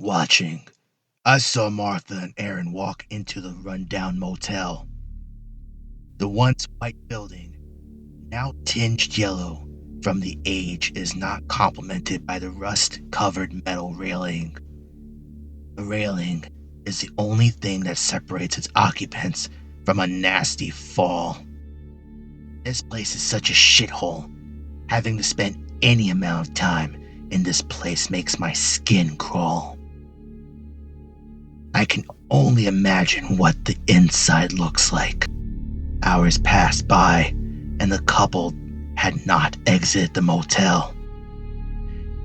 Watching, I saw Martha and Aaron walk into the rundown motel. The once white building, now tinged yellow from the age, is not complemented by the rust-covered metal railing. The railing is the only thing that separates its occupants from a nasty fall. This place is such a shithole. Having to spend any amount of time in this place makes my skin crawl. I can only imagine what the inside looks like. Hours passed by, and the couple had not exited the motel.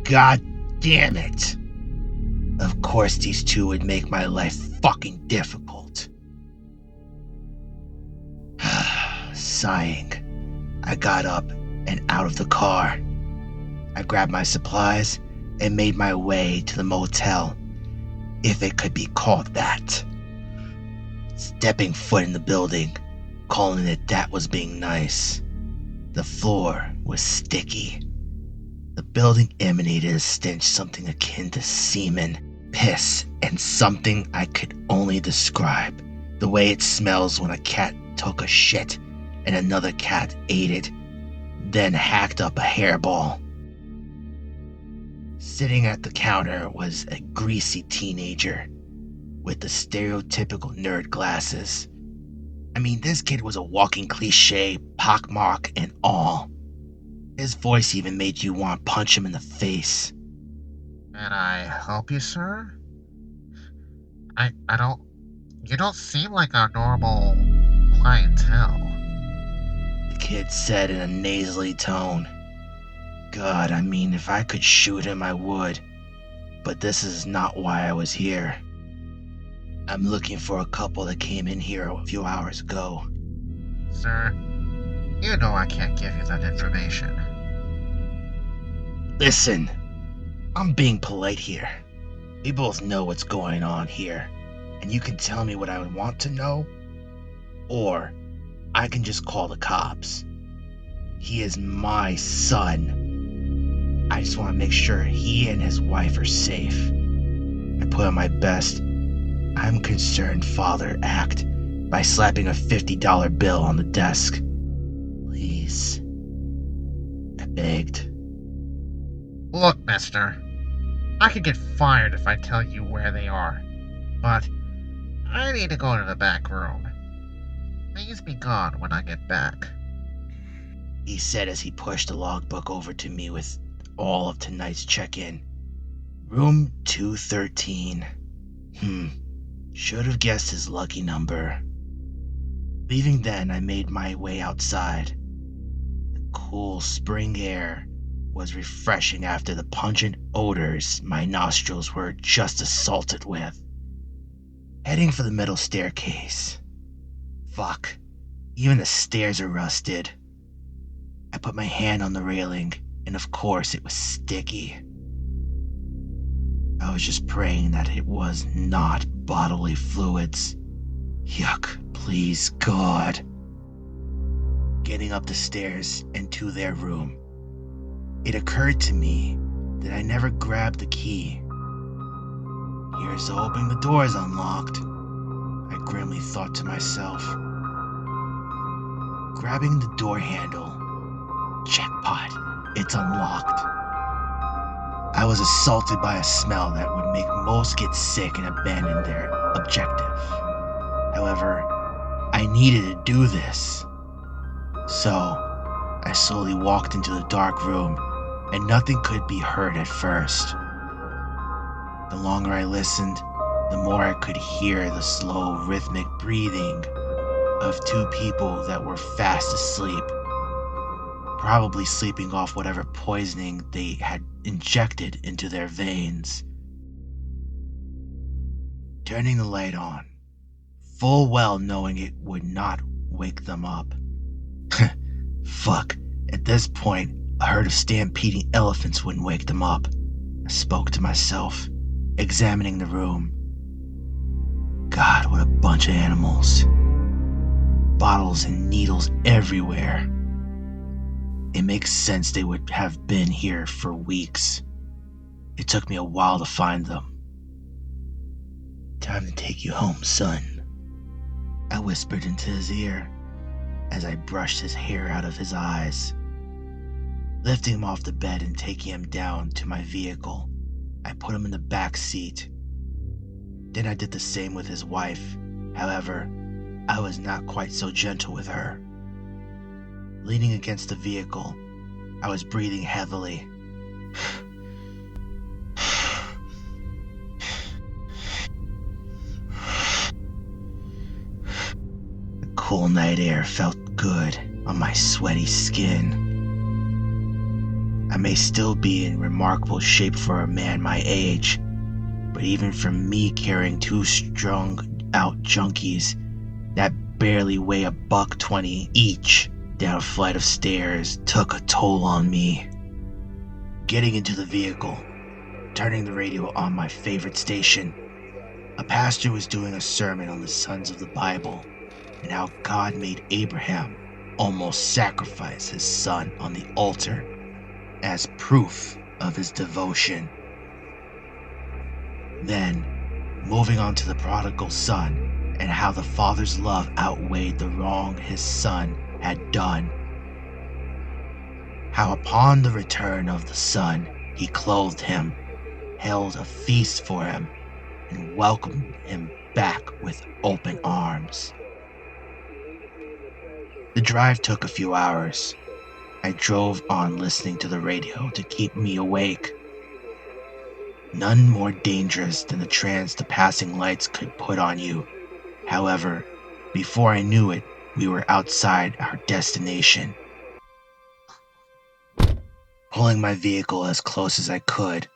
God damn it! Of course these two would make my life fucking difficult. Sighing, I got up and out of the car. I grabbed my supplies and made my way to the motel, if it could be called that. Stepping foot in the building, calling it that was being nice. The floor was sticky. The building emanated a stench something akin to semen, piss, and something I could only describe. The way it smells when a cat took a shit and another cat ate it, then hacked up a hairball. Sitting at the counter was a greasy teenager with the stereotypical nerd glasses. I mean, this kid was a walking cliche, pockmark and all. His voice even made you want to punch him in the face. Can I help you, sir? You don't seem like our normal clientele. The kid said in a nasally tone. God, I mean, if I could shoot him, I would. But this is not why I was here. I'm looking for a couple that came in here a few hours ago. Sir, you know I can't give you that information. Listen, I'm being polite here. We both know what's going on here, and you can tell me what I would want to know, or I can just call the cops. He is my son. I just want to make sure he and his wife are safe. I put on my best I'm concerned father act by slapping a $50 bill on the desk. Please, I begged. Look, mister, I could get fired if I tell you where they are, but I need to go to the back room. Please be gone when I get back, He said as he pushed the logbook over to me with all of tonight's check-in. Room 213. Should have guessed his lucky number. Leaving then, I made my way outside. The cool spring air was refreshing after the pungent odors my nostrils were just assaulted with. Heading for the middle staircase. Fuck, even the stairs are rusted. I put my hand on the railing, and of course it was sticky. I was just praying that it was not bodily fluids. Yuck, please, God. Getting up the stairs and to their room, it occurred to me that I never grabbed the key. Here's hoping the door is unlocked, I grimly thought to myself. Grabbing the door handle, jackpot, it's unlocked. I was assaulted by a smell that would make most get sick and abandon their objective. However, I needed to do this. So, I slowly walked into the dark room, and nothing could be heard at first. The longer I listened, the more I could hear the slow, rhythmic breathing of two people that were fast asleep, probably sleeping off whatever poisoning they had injected into their veins. Turning the light on, full well knowing it would not wake them up. Fuck, at this point, a herd of stampeding elephants wouldn't wake them up. I spoke to myself, examining the room. God, what a bunch of animals. Bottles and needles everywhere. It makes sense they would have been here for weeks. It took me a while to find them. "Time to take you home, son," I whispered into his ear as I brushed his hair out of his eyes. Lifting him off the bed and taking him down to my vehicle, I put him in the back seat. Then I did the same with his wife. However, I was not quite so gentle with her. Leaning against the vehicle, I was breathing heavily. The cool night air felt good on my sweaty skin. I may still be in remarkable shape for a man my age, but even for me carrying two strung-out junkies that barely weigh $1.20 each down a flight of stairs took a toll on me. Getting into the vehicle, turning the radio on my favorite station, a pastor was doing a sermon on the sons of the Bible and how God made Abraham almost sacrifice his son on the altar as proof of his devotion. Then, moving on to the prodigal son and how the father's love outweighed the wrong his son had done. How upon the return of the son, he clothed him, held a feast for him, and welcomed him back with open arms. The drive took a few hours. I drove on listening to the radio to keep me awake. None more dangerous than the trance the passing lights could put on you. However, before I knew it, we were outside our destination. Pulling my vehicle as close as I could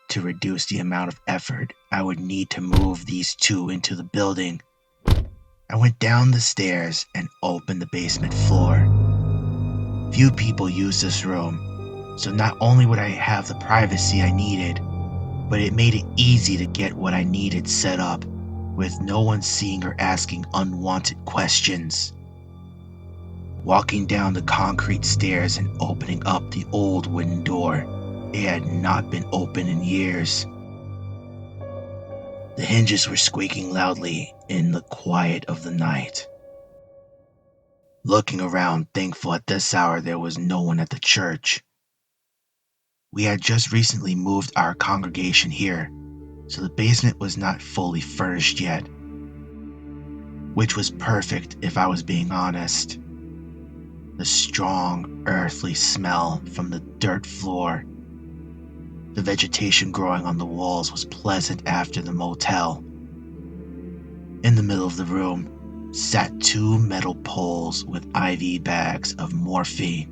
to reduce the amount of effort I would need to move these two into the building, I went down the stairs and opened the basement floor. Few people use this room, so not only would I have the privacy I needed, but it made it easy to get what I needed set up, with no one seeing or asking unwanted questions. Walking down the concrete stairs and opening up the old wooden door, it had not been open in years. The hinges were squeaking loudly in the quiet of the night. Looking around, thankful at this hour there was no one at the church. We had just recently moved our congregation here, so the basement was not fully furnished yet. Which was perfect if I was being honest. The strong, earthly smell from the dirt floor. The vegetation growing on the walls was pleasant after the motel. In the middle of the room sat two metal poles with IV bags of morphine.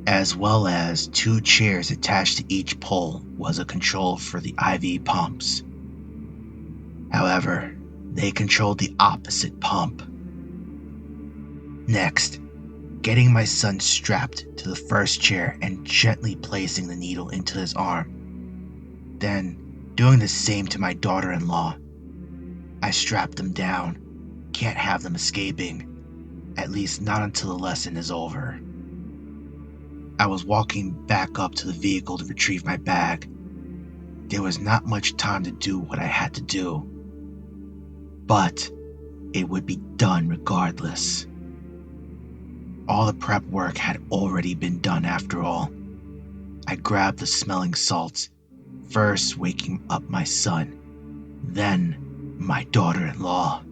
As well as two chairs attached to each pole was a control for the IV pumps. However, they controlled the opposite pump. Next, getting my son strapped to the first chair and gently placing the needle into his arm. Then, doing the same to my daughter-in-law. I strapped them down. Can't have them escaping. At least not until the lesson is over. I was walking back up to the vehicle to retrieve my bag. There was not much time to do what I had to do. But it would be done regardless. All the prep work had already been done after all. I grabbed the smelling salts, first waking up my son, then my daughter-in-law.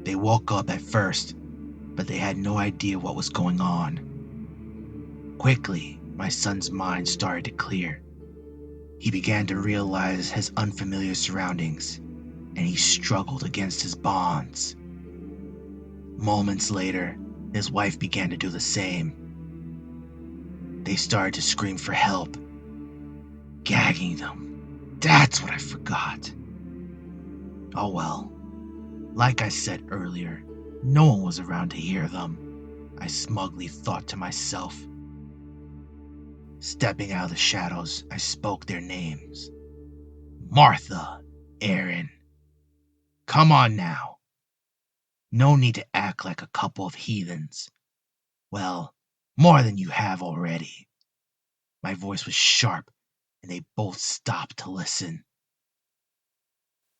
They woke up at first, but they had no idea what was going on. Quickly, my son's mind started to clear. He began to realize his unfamiliar surroundings, and he struggled against his bonds. Moments later, his wife began to do the same. They started to scream for help. Gagging them. That's what I forgot. Oh well. Like I said earlier, no one was around to hear them, I smugly thought to myself. Stepping out of the shadows, I spoke their names. Martha, Aaron. Come on now. No need to act like a couple of heathens. Well, more than you have already. My voice was sharp, and they both stopped to listen.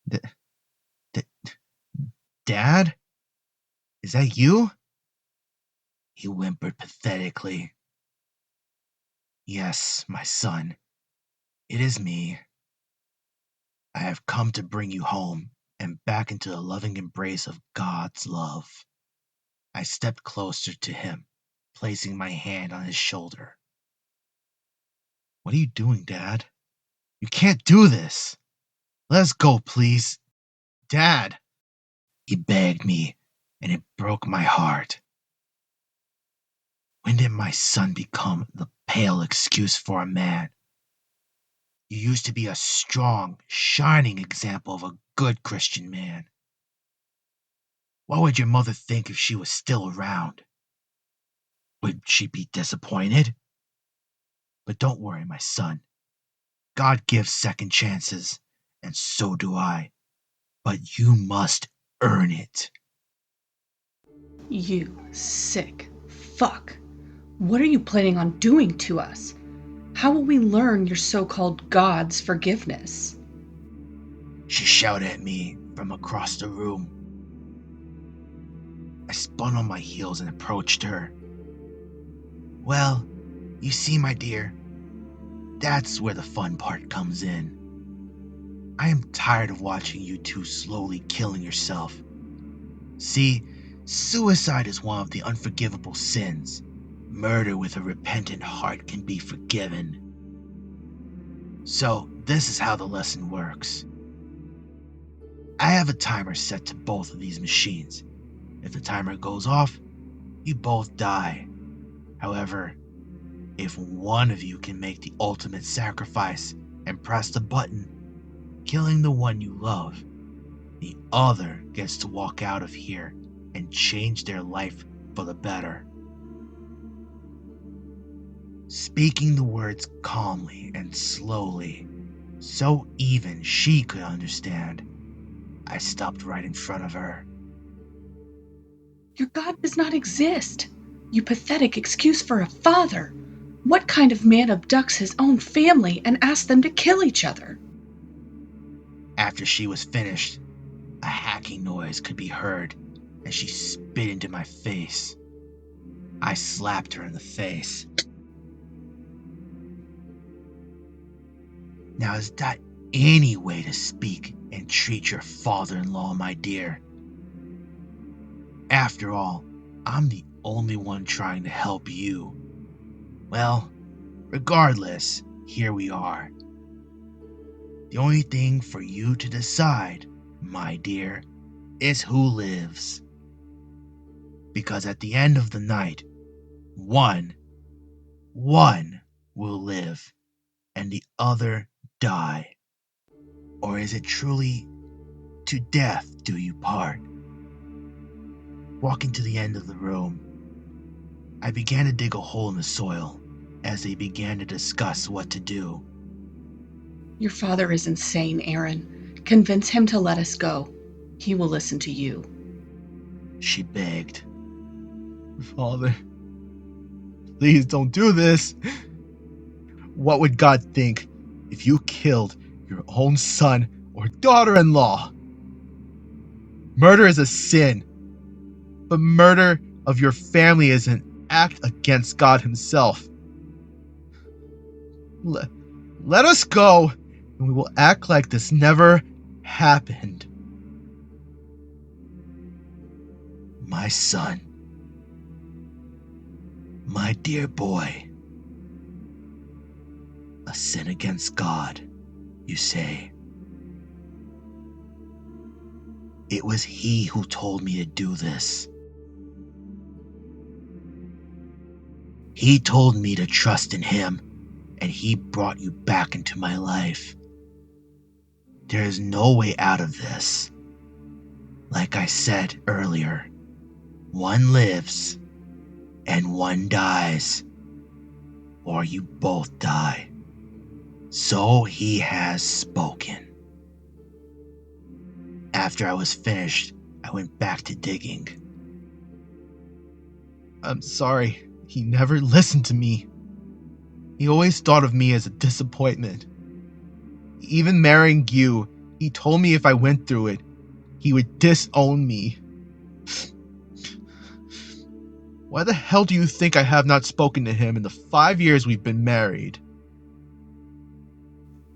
D- d- Dad? Is that you? He whimpered pathetically. Yes, my son. It is me. I have come to bring you home and back into the loving embrace of God's love. I stepped closer to him, placing my hand on his shoulder. What are you doing, Dad? You can't do this. Let us go, please. Dad! He begged me, and it broke my heart. When did my son become the pale excuse for a man? You used to be a strong, shining example of a good Christian man. What would your mother think if she was still around? Would she be disappointed? But don't worry, my son. God gives second chances, and so do I. But you must earn it. You sick fuck. What are you planning on doing to us? How will we learn your so-called God's forgiveness? She shouted at me from across the room. I spun on my heels and approached her. Well, you see, my dear, that's where the fun part comes in. I am tired of watching you two slowly killing yourself. See, suicide is one of the unforgivable sins. Murder with a repentant heart can be forgiven. So, this is how the lesson works. I have a timer set to both of these machines. If the timer goes off, you both die. However, if one of you can make the ultimate sacrifice and press the button, killing the one you love, the other gets to walk out of here and change their life for the better. Speaking the words calmly and slowly, so even she could understand, I stopped right in front of her. Your God does not exist. You pathetic excuse for a father. What kind of man abducts his own family and asks them to kill each other? After she was finished, a hacking noise could be heard as she spit into my face. I slapped her in the face. Now, is that any way to speak and treat your father-in-law, my dear? After all, I'm the only one trying to help you. Well, regardless, here we are. The only thing for you to decide, my dear, is who lives. Because at the end of the night, one will live and the other die. Or is it truly to death do you part? Walking to the end of the room, I began to dig a hole in the soil as they began to discuss what to do. Your father is insane, Aaron. Convince him to let us go. He will listen to you. She begged. Father, please don't do this. What would God think if you killed your own son or daughter-in-law? Murder is a sin, but murder of your family is an act against God himself. Let us go, and we will act like this never happened. My son, my dear boy, a sin against God, you say. It was he who told me to do this. He told me to trust in him, and he brought you back into my life. There is no way out of this. Like I said earlier, one lives and one dies, or you both die. So he has spoken. After I was finished, I went back to digging. I'm sorry, he never listened to me. He always thought of me as a disappointment. Even marrying you He told me if I went through it, he would disown me. Why the hell do you think I have not spoken to him in the 5 years we've been married?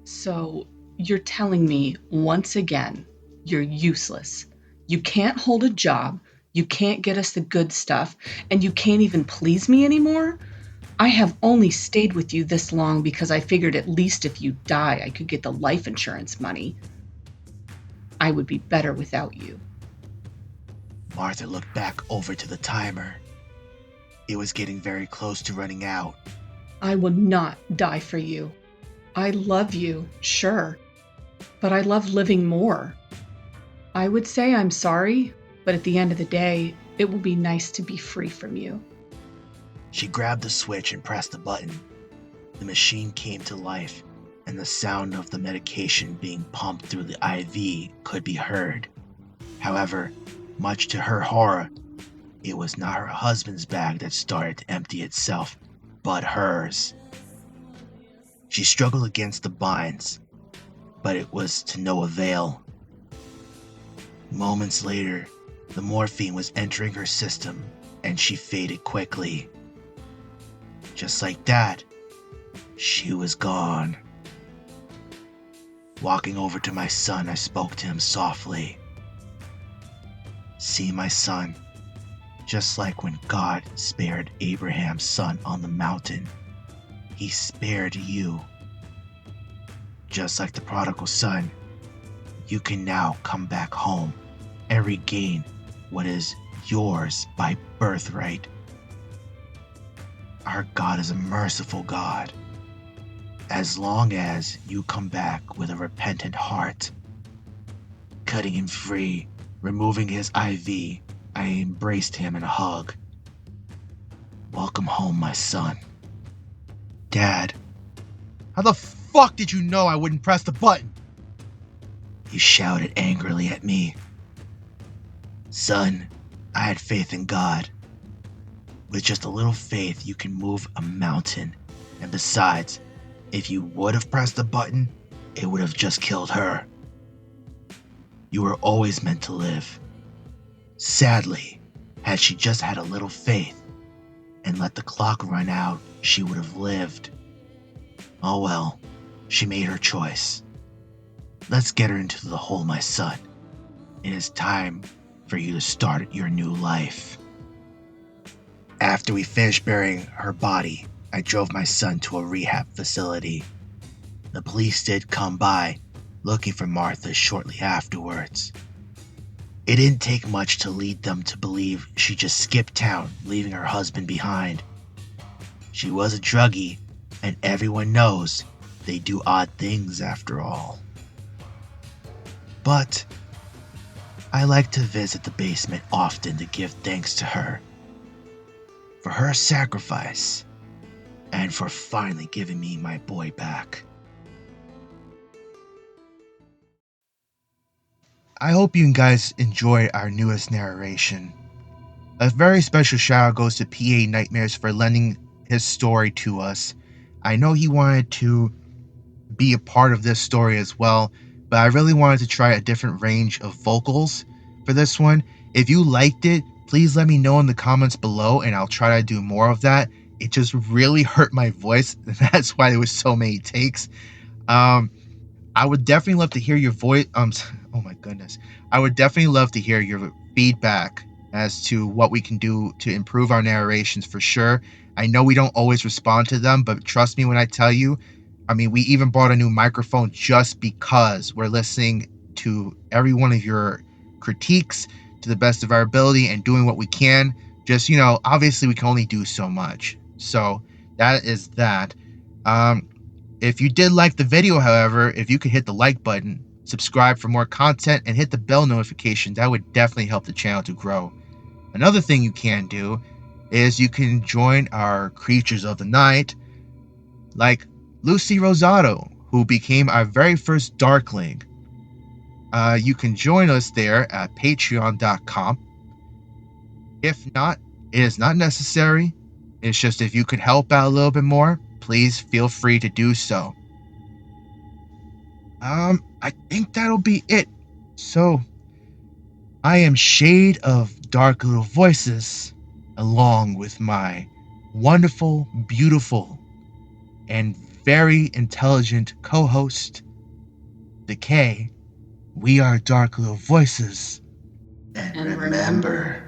So, you're telling me, once again, you're useless. You can't hold a job, you can't get us the good stuff, and you can't even please me anymore? I have only stayed with you this long because I figured at least if you die, I could get the life insurance money. I would be better without you. Martha looked back over to the timer. It was getting very close to running out. I will not die for you. I love you, sure, but I love living more. I would say I'm sorry, but at the end of the day, it will be nice to be free from you. She grabbed the switch and pressed the button. The machine came to life, and the sound of the medication being pumped through the IV could be heard. However, much to her horror, it was not her husband's bag that started to empty itself, but hers. She struggled against the binds, but it was to no avail. Moments later, the morphine was entering her system, and she faded quickly. Just like that, she was gone. Walking over to my son, I spoke to him softly. See, my son, just like when God spared Abraham's son on the mountain, he spared you. Just like the prodigal son, you can now come back home and regain what is yours by birthright. Our God is a merciful God. As long as you come back with a repentant heart. Cutting him free, removing his IV, I embraced him in a hug. Welcome home, my son. Dad. How the fuck did you know I wouldn't press the button? He shouted angrily at me. Son, I had faith in God. With just a little faith, you can move a mountain. And besides, if you would have pressed the button, it would have just killed her. You were always meant to live. Sadly, had she just had a little faith and let the clock run out, she would have lived. Oh well, she made her choice. Let's get her into the hole, my son. It is time for you to start your new life. After we finished burying her body, I drove my son to a rehab facility. The police did come by, looking for Martha shortly afterwards. It didn't take much to lead them to believe she just skipped town, leaving her husband behind. She was a druggie, and everyone knows they do odd things after all. But I like to visit the basement often to give thanks to her for her sacrifice and for finally giving me my boy back. I hope you guys enjoyed our newest narration. A very special shout out goes to PA Nightmares for lending his story to us. I know he wanted to be a part of this story as well, but I really wanted to try a different range of vocals for this one. If you liked it, please let me know in the comments below and I'll try to do more of that. It just really hurt my voice. That's why there was so many takes. I would definitely love to hear your voice. Oh my goodness. I would definitely love to hear your feedback as to what we can do to improve our narrations for sure. I know we don't always respond to them, but trust me when I tell you, we even bought a new microphone just because we're listening to every one of your critiques to the best of our ability and doing what we can. Just, obviously we can only do so much. So that is that. If you did like the video, however, if you could hit the like button, subscribe for more content, and hit the bell notification, that would definitely help the channel to grow. Another thing you can do is you can join our Creatures of the Night, like Lucy Rosado, who became our very first Darkling. You can join us there at patreon.com. If not, it is not necessary. It's just if you could help out a little bit more, please feel free to do so. I think that'll be it. So, I am Shade of Dark Little Voices, along with my wonderful, beautiful, and very intelligent co-host, Decay. We are Dark Little Voices. And remember,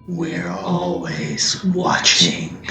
we're always watching.